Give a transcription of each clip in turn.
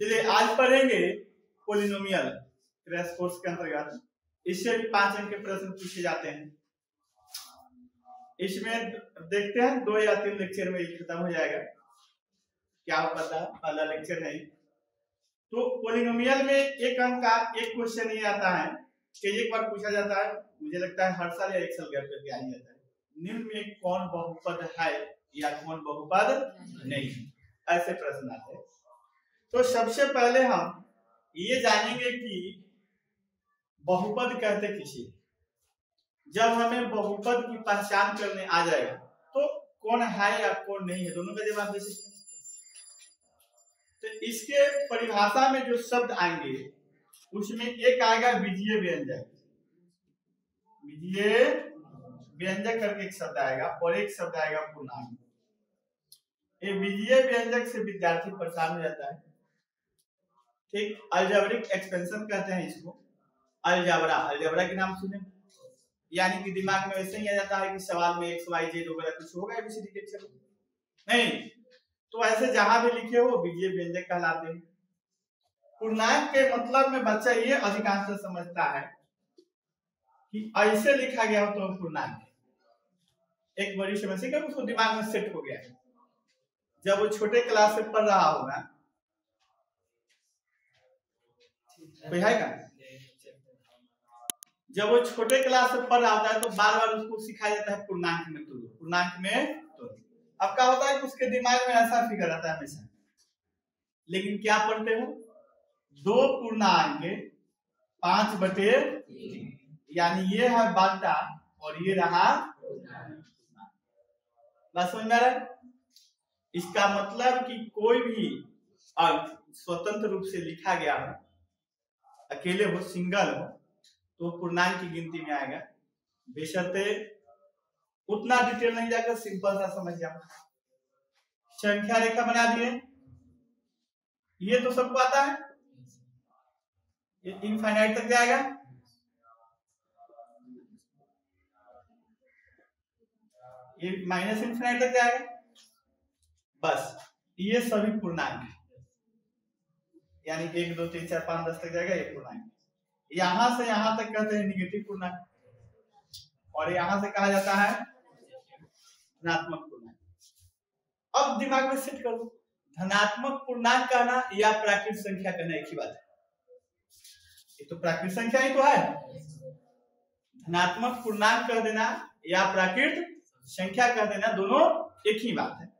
चलिए आज पढ़ेंगे पोलिनोमियल क्रैश कोर्स के अंतर्गत। इससे भी 5 अंक के प्रश्न पूछे जाते हैं। इसमें देखते हैं 2 या 3 लेक्चर में खत्म हो जाएगा, क्या पता पहला लेक्चर नहीं। तो पोलिनोमियल में एक अंक का एक क्वेश्चन ये आता है कि एक बार पूछा जाता है, मुझे लगता है हर साल या 1 साल गैप करके आ ही जाता है, निम्न में कौन बहुपद है या कौन बहुपद नहीं, ऐसे प्रश्न आते हैं। तो सबसे पहले हम ये जानेंगे कि बहुपद कहते किसे। जब हमें बहुपद की पहचान करने आ जाएगा तो कौन है या कौन नहीं है दोनों का जवाब दे सकते हैं। तो इसके परिभाषा में जो शब्द आएंगे उसमें एक आएगा बीजीय व्यंजक। बीजीय व्यंजक करके एक शब्द आएगा और एक शब्द आएगा पूर्णांक। ये बीजीय व्यंजक से विद्यार्थी परेशान हो जाता है। ठीक, अलजेब्रिक एक्सपेंशन कहते हैं इसको। अलजेब्रा के नाम सुने, यानी कि दिमाग में वैसे ही आ जाता है कि सवाल में एक्स वाई जेड वगैरह कुछ होगा एबीसीडी के अक्षर नहीं, तो ऐसे जहां भी लिखे हो बीजीय व्यंजक कहलाते हैं। पूर्णांक के मतलब में बच्चा ये अधिकांश से समझता है कि ऐसे लिखा गया हो तो पूर्णांक। एक बड़ी समस्या है उसको दिमाग में सेट हो गया है। जब वो छोटे क्लास से पढ़ रहा होगा, कोई है क्या? जब वो छोटे क्लास से पढ़ रहा होता है तो बार बार उसको सिखाया जाता है पूर्णांक में तोड़ो, पूर्णांक में तोड़ो। अब क्या होता है कि उसके दिमाग में ऐसा फिगर आता है हमेशा, लेकिन क्या पढ़ते हो 2 पूर्णांक 5/3, यानी ये है बाटा और ये रहा। बात समझ में आ रहा है? इसका मतलब कि कोई भी अंक स्वतंत्र रूप से लिखा गया हो, अकेले हो, सिंगल हो, तो पूर्णांक की गिनती में आएगा। बेशर्ते उतना डिटेल नहीं जाकर सिंपल सा समझ जाओ। संख्या रेखा बना दिए, ये तो सबको आता है, ये इनफाइनाइट तक जाएगा। ये माइनस इनफाइनाइट तक जाएगा। बस ये सभी पूर्णांक है, यानी 1 2 3 4 5 10 तक जाएगा ये पूर्णांक। यहां से यहां तक कहते हैं निगेटिव पूर्णांक, और यहां से कहा जाता है धनात्मक पूर्णांक। अब दिमाग में सेट कर दो, धनात्मक पूर्णांक कहना या प्राकृत संख्या कहना एक ही बात है। ये तो प्राकृत संख्या ही तो है। धनात्मक पूर्णांक कह देना या प्राकृत संख्या कह देना, दोनों एक ही बात है।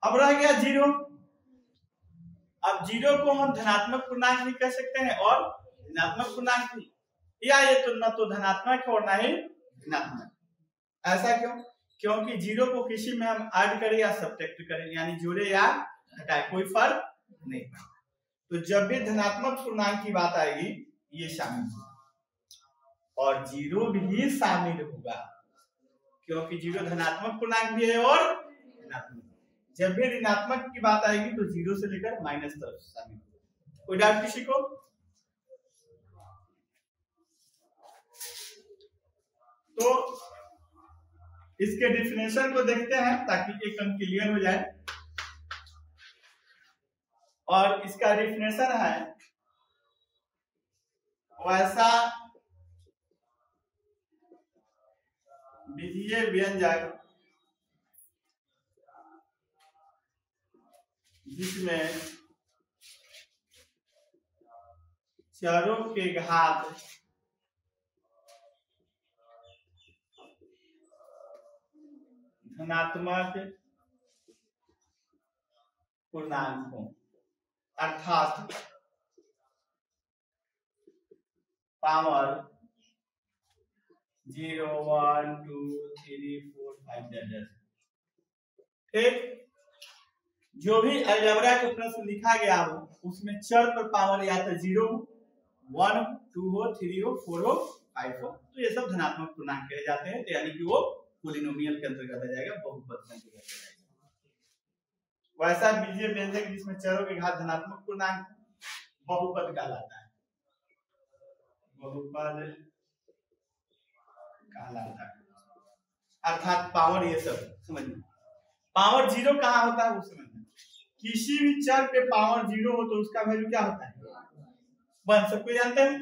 अब रह गया 0। अब 0 को हम धनात्मक पूर्णांक भी कह सकते हैं और ऋणात्मक पूर्णांक भी, या ये तो न तो धनात्मक है और न ही ऋणात्मक। ऐसा क्यों? क्योंकि 0 को किसी में हम ऐड करें या सब्ट्रैक्ट करें, यानी जोड़े या घटाए, कोई फर्क नहीं पड़ता। तो जब भी धनात्मक पूर्णांक की बात आएगी ये शामिल होगा और 0 भी शामिल होगा, क्योंकि 0 धनात्मक पूर्णांक भी है और ऋणात्मक। जब भी ऋणात्मक की बात आएगी तो 0 से लेकर माइनस तक शामिल होगा। कोई डाउट किसी को? तो इसके डिफिनेशन को देखते हैं ताकि एक अंक क्लियर हो जाए। और इसका डिफिनेशन है वैसा बीजीय व्यंजक जिसमें चरों के घात धनात्मक पूर्णांक हो, अर्थात पावर 0 1 2 3 4 5 ठीक। जो भी अलजेब्रा के प्रश्न लिखा गया हो उसमें चर पर पावर या तो 0 1 2 हो 3 हो 4 हो 5 हो, तो ये सब धनात्मक पूर्णांक कहे जाते हैं। तो यानी कि वो पोलिनोमियल के अंतर्गत आ जाएगा, बहुपद के अंतर्गत आ जाएगा। वैसा बीजीय व्यंजक जिसमें चरों के घात धनात्मक पूर्णांक बहुपद कहलाता है, बहुपद कहलाता है। अर्थात पावर ये सब समझना, पावर 0 कहाँ होता है वो समझना। किसी भी चर पे पावर 0 हो तो उसका वैल्यू क्या होता है 1। सबको जानते हैं,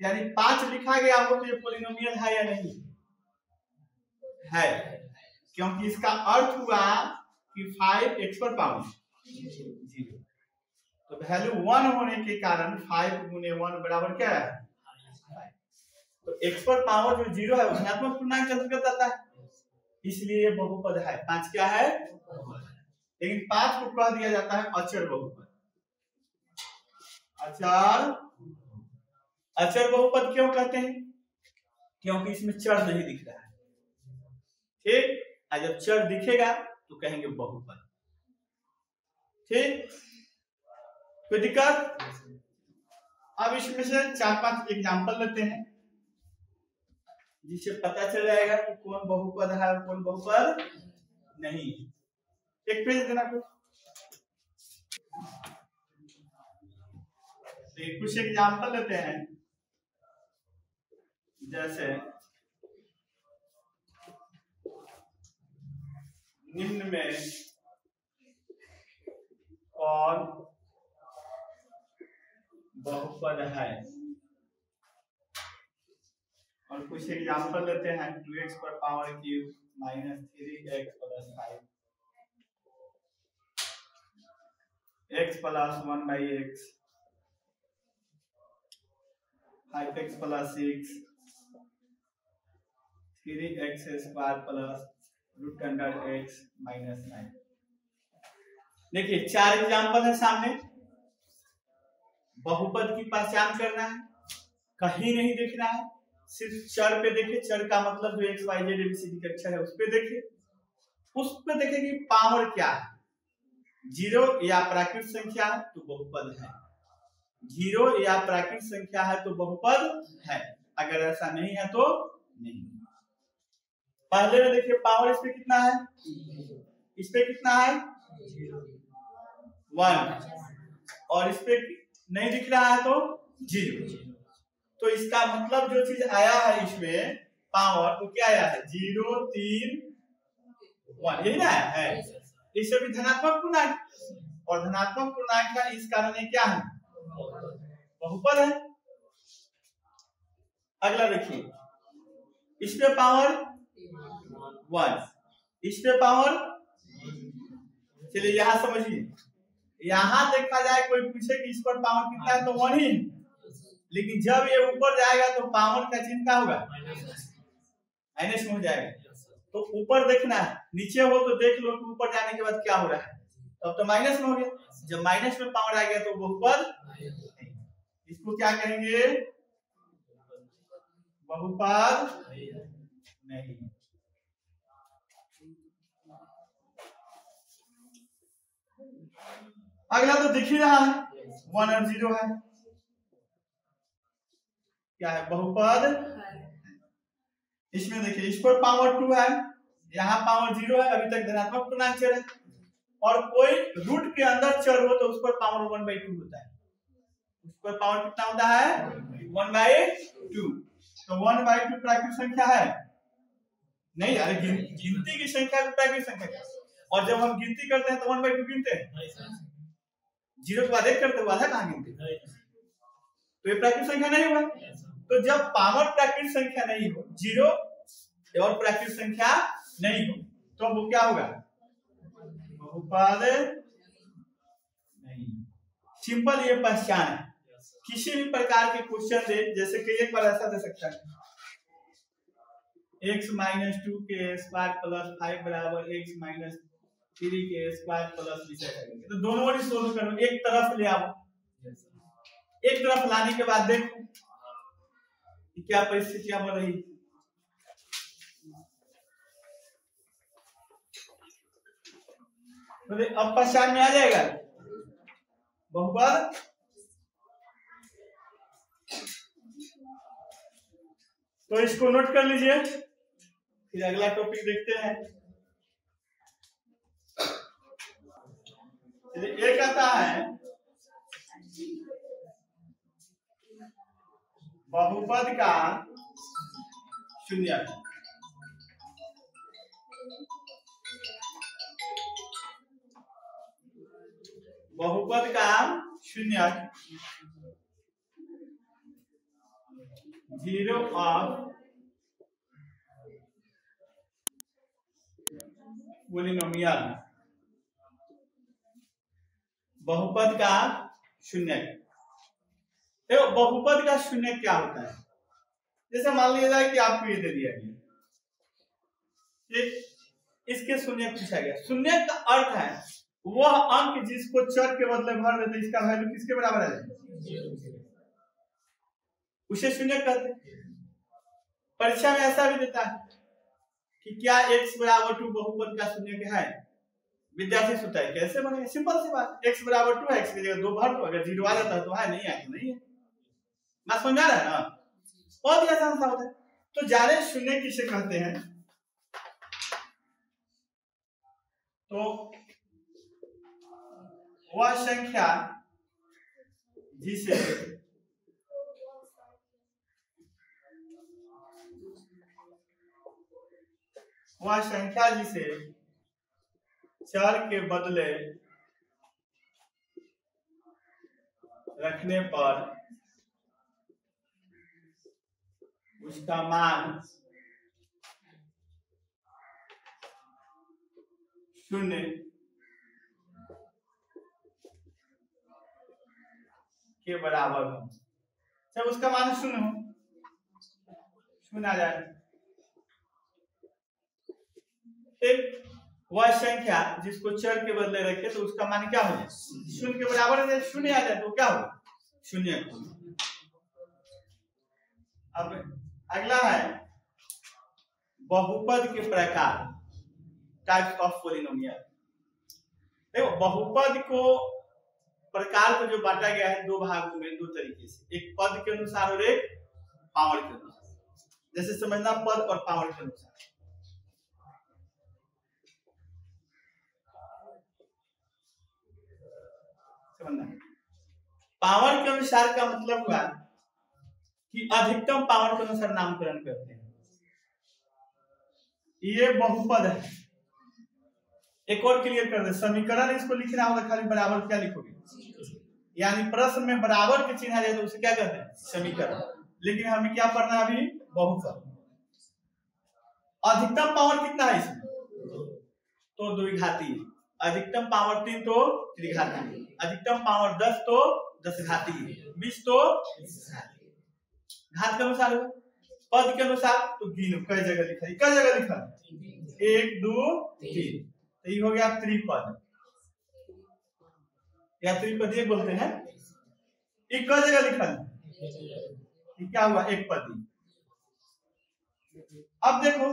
यानी 5 लिखा गया हो तो ये पॉलिनोमियल है या नहीं है, क्योंकि इसका अर्थ हुआ कि 5 x पर पावर 0, तो वैल्यू 1 होने के कारण 5 गुने 1 बराबर क्या है 5। तो x पर पावर जो 0 है धनात्मक पूर्णांक के अंतर्गत आता है, इसलिए ये बहुपद है। 5 क्या है, लेकिन 5 को कह दिया जाता है अचर बहुपद। अचर बहुपद क्यों कहते हैं, क्योंकि इसमें चर नहीं दिख रहा है। ठीक, जब चर दिखेगा तो कहेंगे बहुपद। ठीक, कोई दिक्कत? अब इसमें से 4-5 एग्जांपल लेते हैं जिससे पता चल जाएगा कि कौन बहुपद है और कौन बहुपद नहीं। एक पेज देना कुछ, कुछ एग्जांपल लेते हैं। जैसे निम्न में कौन बहुपद है, और कुछ एग्जांपल लेते हैं। 2x पर power cube minus 3x plus 5 x plus 1/x 5x plus 6 3x square plus root under x minus 9। देखिए 4 एग्जांपल है सामने। बहुपद की पहचान करना है, कहीं नहीं देखना है, सिर्फ चर पे देखे। चर का मतलब जो x y z ABCD के अक्षर है उस पे देखे। उस पे देखे कि पावर क्या है, 0 या प्राकृत संख्या है तो बहुपद है, 0 या प्राकृत संख्या है तो बहुपद है, अगर ऐसा नहीं है तो नहीं। पहले में देखिए पावर इस पे कितना है, इस पे कितना है 1, और इस पे नहीं दिख रहा है तो 0। तो इसका मतलब जो चीज आया है इसमें पावर तो क्या आया है 0 3 1, यही ना है। इससे भी धनात्मक पूर्णांक, और धनात्मक पूर्णांक का इस कारण ये क्या है बहुपद है। अगला देखिए, इस पे पावर 1, इस पे पावर, चलिए यहां समझिए, यहां देखा जाए कोई पूछे कि इस पर पावर कितना है तो 1 ही, लेकिन जब ये ऊपर जाएगा तो पावर का चिन्ह क्या होगा माइनस में हो जाएगा। तो ऊपर देखना है, नीचे हो तो देख लो कि ऊपर जाने के बाद क्या हो रहा है, तब तो माइनस में हो गया। जब माइनस में पावर आ गया तो बहुपद, इसको क्या कहेंगे बहुपद नहीं। अगला तो दिख ही रहा है 1 और 0 है, क्या है बहुपद। इसमें देखिए इस पर पावर 2 है, यहाँ पावर 0 है, अभी तक धनात्मक पूर्णांक चर है, और कोई रूट के अंदर चर हो तो उस पर पावर 1/2 होता है। उस पर पावर कितना होता है 1/2। तो 1/2 प्राकृत संख्या है नहीं, अरे गिनती की संख्या को प्राकृत संख्या है, और जब हम गिनती करते हैं तो 1/2 गिनते हैं, 0 के बाद 1 करते हैं, आधा कहाँ गिनते हैं, तो ये प्राकृत संख्या नहीं हुआ। तो जब पावर प्राकृत संख्या नहीं हो, 0 और प्राकृत संख्या नहीं हो, तो वो क्या होगा बहुपद नहीं। सिंपल ये पहचान है। किसी भी प्रकार के क्वेश्चन दे, जैसे कि एक बार ऐसा दे सकता है x - 2 के स्क्वायर प्लस 5 बराबर x - 3 के स्क्वायर प्लस विषय करेंगे, तो दोनों ओर सोल्व करो, एक तरफ ले आओ। एक तरफ लाने के बाद देखो कि क्या परिस्थितियां बन रही। तो अब पहचान में आ जाएगा बहुपद। तो इसको नोट कर लीजिए, फिर अगला टॉपिक देखते हैं। एक आता है बहुपद का शून्य। बहुपद का शून्यक 0 ऑफ पोलिनोमियल। बहुपद का शून्यक, देखो बहुपद का शून्यक क्या होता है। जैसे मान लिया जाए कि आपको ये दे दिया गया, इसके शून्यक पूछा गया। शून्यक का अर्थ है वह अंक जिसको चर के बदले भर देते, इसका वैल्यू किसके बराबर आ जाए, उसे शून्यक कहते हैं। परीक्षा में ऐसा भी देता है कि क्या x बराबर 2 बहुपद का शून्यक है। विद्यार्थी सोचता है कैसे बनेगा, सिंपल सी बात, x बराबर 2 है, x की जगह 2 भर दो, अगर 0 आ जाता है तो है, नहीं आया तो नहीं है। बात समझ आ रहा है ना, बहुत ही आसान सा होता है। तो जाने शून्य किसे कहते हैं, तो वह संख्या जिसे चर के बदले रखने पर उसका मान शून्य के बराबर हो। जब उसका मान शून्य हो, शून्य आ जाए, एक वह संख्या जिसको चर के बदले रखे तो उसका मान क्या हो जाए, शून्य के बराबर है। शून्य आ जाए तो क्या हो, शून्य। अब अगला है बहुपद के प्रकार, टाइप्स ऑफ पोलिनोमियल। देखो बहुपद को प्रकार को जो बांटा गया है दो भागों में, दो तरीके से, एक पद के अनुसार और एक पावर के अनुसार। जैसे समझना पद और पावर के अनुसार। पावर के अनुसार का मतलब हुआ कि अधिकतम पावर के अनुसार नामकरण करते हैं। ये बहुपद है। एक और क्लियर कर दे, समीकरण इसको लिखना होगा, खाली बराबर क्या लिखोगे, यानी प्रश्न में बराबर के चिन्ह आ जाए तो उसे क्या कहते हैं, समीकरण। लेकिन हमें क्या पढ़ना है अभी, बहुपद। अधिकतम पावर कितना है इसमें, तो द्विघाती। अधिकतम पावर 3 तो त्रिघाती, अधिकतम पावर 10 तो 10 घाती, 20 तो घात के अनुसार। पद के अनुसार तो गिनो कई जगह लिखा है, कई जगह लिखा है 1 2 3, तो ये हो गया त्रिपद या त्रिपदी बोलते हैं। एक कई जगह लिखा है, क्या हुआ, एक पदी। अब देखो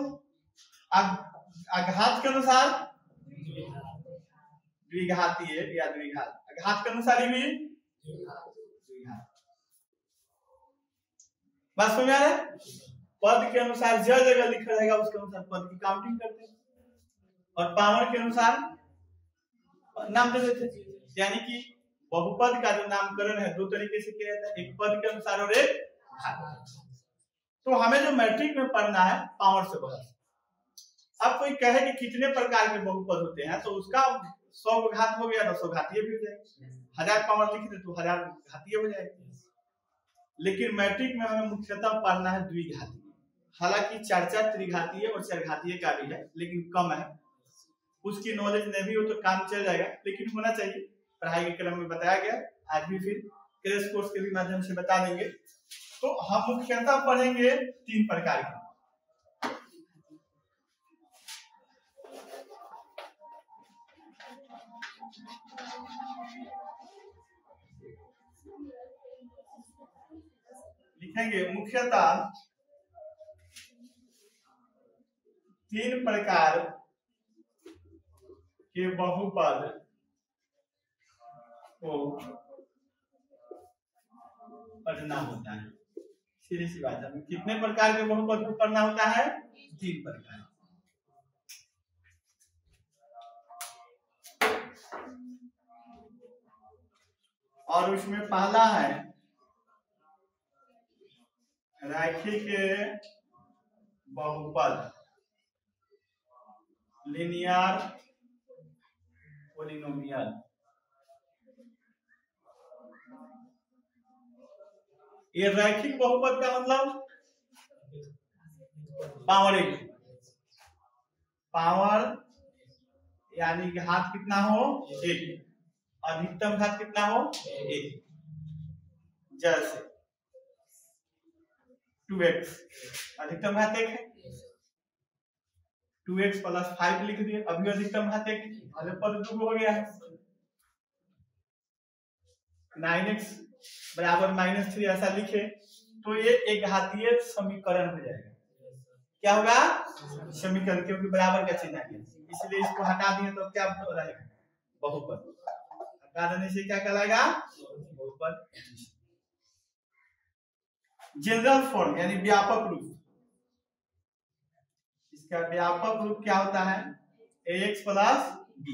घात के अनुसार द्विघातीय या द्विघात, घात के अनुसार ही द्विघात। बात समझ आ रहा है। पद के अनुसार जो जगह लिखा रहेगा उसके अनुसार पद की काउंटिंग करते हैं, और पावर के अनुसार नाम दे देते हैं। यानी कि बहुपद का जो नामकरण है दो तरीके से किया जाता है, एक पद के अनुसार और एक घात। तो हमें जो मैट्रिक में पढ़ना है पावर से बहुत। अब कोई कहे कि कितने प्रकार के बहुपद होते हैं, तो उसका 100 घात हो गया तो 100 घातीय भी हो जाएगा, 1000 पावर लिख दे तो 1000 घातीय हो जाएगा। लेकिन मैट्रिक में हमें मुख्यतः पढ़ना है द्विघातीय। हालांकि चर्चा त्रिघातीय और चरघातीय का भी है, लेकिन कम है, उसकी नॉलेज नहीं भी हो तो काम चल जाएगा, लेकिन होना चाहिए। पढ़ाई के क्रम में बताया गया, आज भी फिर क्रैश कोर्स के भी माध्यम से बता देंगे। तो हम मुख्यतः पढ़ेंगे 3 प्रकार के। लिखेंगे मुख्यतः 3 प्रकार के बहुपद को पढ़ना होता है। सीधी सी बात है, कितने प्रकार के बहुपद को पढ़ना होता है, 3 प्रकार। और उसमें पहला है रैखिक बहुपद, लिनियर पोलिनोमियल। ये रैखिक बहुपद का मतलब पावर 1, पावर यानी कि घात कितना हो 1, अधिकतम घात कितना हो 1। जैसे 2x अधिकतम घात 1 है, 2x + 5 लिख दिए, अभी अधिकतम घात 1 वाले पद 2 हो गया है। 9x = -3 ऐसा लिखे तो ये एक घातीय समीकरण हो जाएगा। क्या होगा? समीकरण, क्योंकि बराबर का चिन्ह है, इसलिए इसको हटा दिए तो क्या रहेगा? बहुपद। हटा देने से क्या कहलाएगा? बहुपद। जनरल फॉर्म यानी व्यापक रूप, इसका व्यापक रूप क्या होता है? ax + b।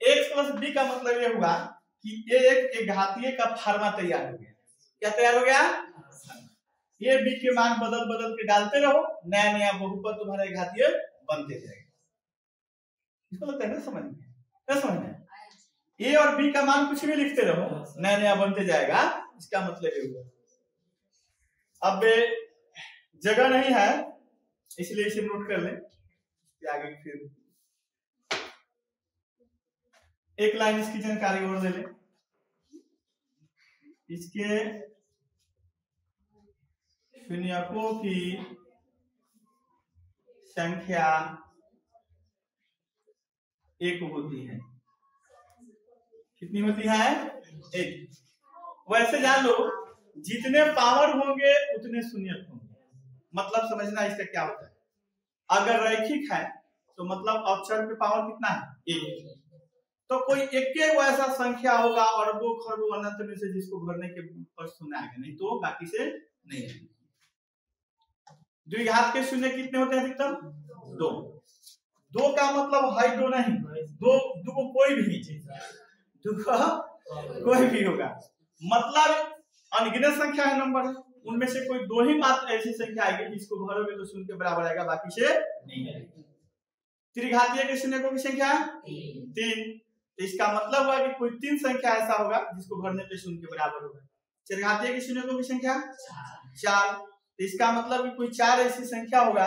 ax + b का मतलब ये हुआ कि एक घातीय का फार्मा तैयार हो गया। क्या तैयार हो गया? ये b के मान बदल बदल के डालते रहो, नया नया बहुपद तुम्हारे घातीय बनते जाएगा। इसको लगता है ना समझ में? क्या समझ में? a और b का मान कुछ भी लिखते रहो, नया नया बनते जाएगा। इसका मतलब ये हुआ। अब जगह नहीं है इसलिए इसे नोट कर लें, आगे फिर एक लाइन इसकी जानकारी और ले लें। इसके शून्यकों की संख्या 1 होती है। कितनी होती है? 1। वैसे जान लो जितने पावर होंगे उतने शून्यक होंगे। मतलब समझना इसका क्या होता है। अगर रैखिक है तो मतलब अक्षर पे पावर कितना है? 1। तो कोई एक ऐसा संख्या होगा अरबों खरबों अनंत में से जिसको भरने के पर शून्य आएगा, नहीं तो बाकी से नहीं है। द्विघात के शून्य कितने होते हैं? अधिकतम 2। 2 का मतलब है 2 नहीं, 2 कोई भी चीज, 2 कोई भी होगा, मतलब अनगिनत संख्या है, नंबर है, उनमें से कोई 2 ही मात्र ऐसी संख्या आएगी जिसको भरोगे तो शून्य के बराबर आएगा, बाकी से नहीं आएगी। त्रिघातीय के शून्यकों की संख्या 3। इसका मतलब हुआ कि कोई 3 संख्या ऐसा होगा जिसको भरने पे शून्य के बराबर होगा। चरघातीय के शून्यकों की संख्या 4। इसका मतलब कि कोई 4 ऐसी संख्या होगा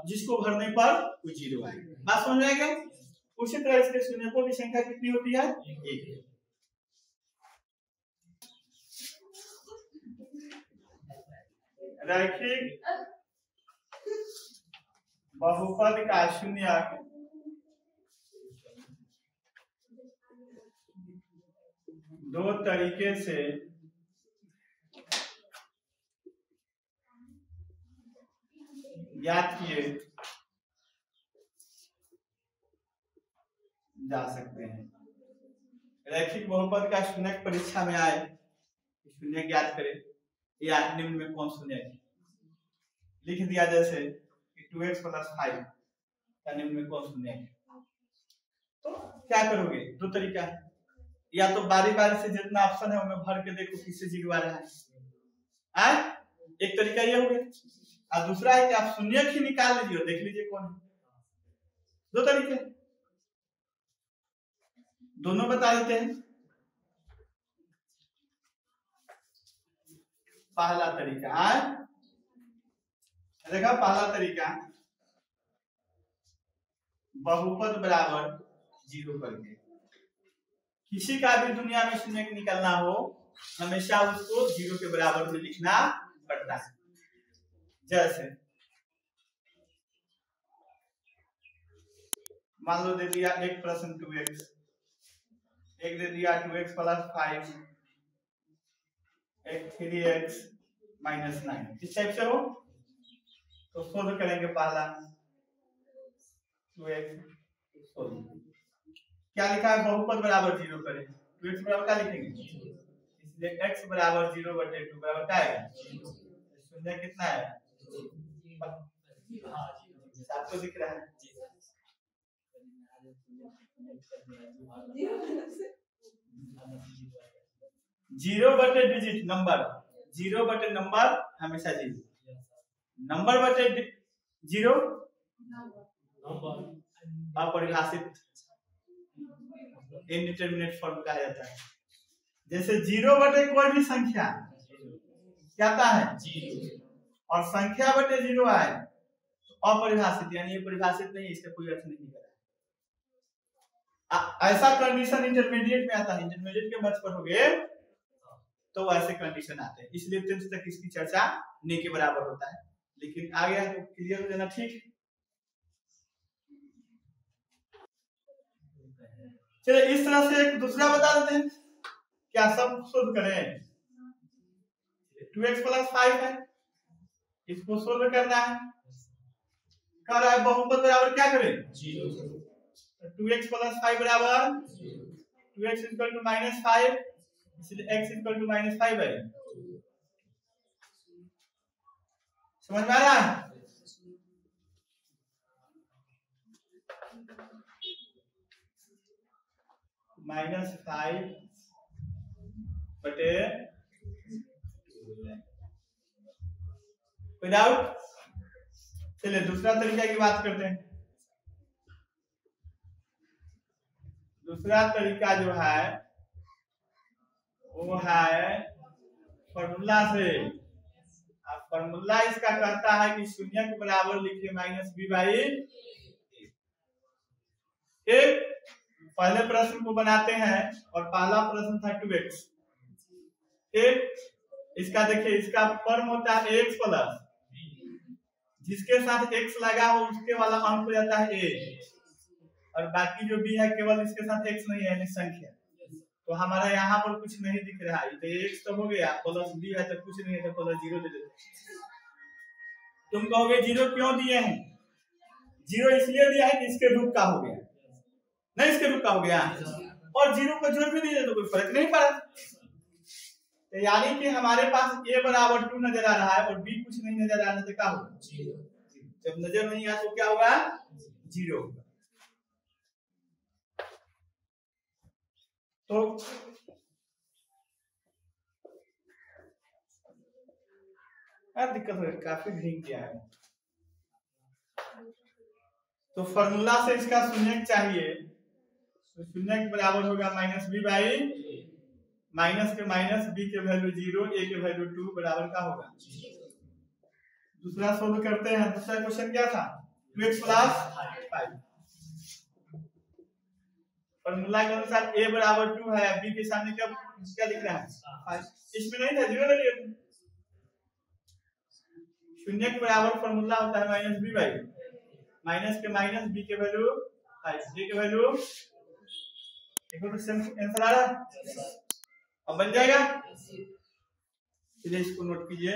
जिसको भरने पर कोई 0 आएगा। बात समझ में आएगा? उसी तरह इसके शून्यकों की संख्या कितनी होती है? 1। रैखिक बहुपद का शून्यक दो तरीके से ज्ञात किए जा सकते हैं। रैखिक बहुपद का शून्यक परीक्षा में आए, शून्य ज्ञात करें या निम्न में कौन शून्य है? लिख दिया जैसे कि 2x + 5 का निम्न में कौन शून्य है? तो क्या करोगे? 2 तरीका है, या तो बारी बारी से जितना ऑप्शन है उनमें भर के देखो किससे 0 आ रहा है। एक तरीका ये हो गया, और दूसरा है कि आप शून्य ही निकाल लीजिए, देख लीजिए कौन है। 2 तरीके, दोनों बता देते हैं। पहला तरीका देखा, पहला तरीका बहुपद बराबर 0 करके, किसी का भी दुनिया में शून्य निकलना हो हमेशा उसको 0 के बराबर में लिखना पड़ता है। जैसे मान लो दे दिया एक प्रश्न 2x, एक दे दिया 2x + 5, एक 3x - 9, इस टाइप से हो तो सोल्व करेंगे। पहला 2x क्या लिखा है? बहुपद बराबर 0 करें, 2x बराबर क्या लिखेंगे? इसलिए x = 0/2 बराबर क्या है? शून्य कितना है? आपको दिख रहा है? 0/डिजिट नंबर, 0/नंबर हमेशा 0, नंबर/0 अपरिभाषित इनडिटरमिनेट फॉर्म कहा जाता है। जैसे 0 बटे कोई भी संख्या क्या आता है 0 और संख्या बटे 0 आए तो अपरिभाषित, यानी ये परिभाषित नहीं, इसका कोई अर्थ नहीं है। ऐसा कंडीशन इंटरमीडिएट में आता है, इंटरमीडिएट के मंच पर हो गए तो ऐसे कंडीशन आते हैं, इसलिए 10th तक इसकी चर्चा नहीं के बराबर होता है। लेकिन आ गया तो क्लियर हो जाना, ठीक। चलिए इस तरह से एक दूसरा बता देते हैं, क्या सब सोल्व करें। 2x + 5 है, इसको सोल्व करना है, कर रहा है बहुपद बराबर क्या करें 0 2x + 5 बराबर 2x = -5, इसलिए x = -5 है। समझ में आ रहा है? -5 बटे कोई डाउट? चलिए दूसरा तरीका की बात करते हैं। दूसरा तरीका जो है वो है फॉर्मूला से। अब फॉर्मूला इसका कहता है कि शून्य के बराबर लिखिए -b/a। पहले प्रश्न को बनाते हैं और पहला प्रश्न था 2x। इसका देखिए, इसका फॉर्म होता है x प्लस, जिसके साथ x लगा हो उसके वाला अंक हो जाता है a, और बाकी जो b है केवल इसके साथ x नहीं है, यानी संख्या। तो हमारा यहाँ पर कुछ नहीं दिख रहा है, तो x तो हो गया, प्लस b है तो कुछ नहीं है, तो प्लस 0 दे देते। तुम कहोगे 0 क्यों दिए हैं? 0 इसलिए दिया है कि इसके रूप का हो गया, नहीं इसके रूप का हो गया, और 0 को जोड़ भी दीजिए तो कोई फर्क नहीं पड़ा। तो यानी कि हमारे पास a बराबर 2 नजर आ रहा है और b कुछ नहीं नजर आ रहा है, तो क्या होगा 0। जब नजर नहीं आया तो क्या होगा 0 होगा। तो क्या दिक्कत है, काफी भीग गया है। तो फॉर्मूला से इसका शून्य चाहिए, तो शून्य के बराबर होगा -b/a, माइनस के माइनस b के वैल्यू 0, a के वैल्यू 2 बराबर का होगा। दूसरा सोल्व करते हैं। दूसरा क्वेश्चन क्या था 2x + 5। फॉर्मूला के अनुसार a बराबर 2 है, b के सामने क्या दिख रहा है 5, इसमें नहीं था 0 ले लिया। शून्य के बराबर फॉर्मूला होता है -b/a, माइनस के माइनस b के वैल्यू 5, a के वैल्यू देखो तो सेम आंसर आ रहा है। अब बन जाएगा, चलिए इसको नोट कीजिए।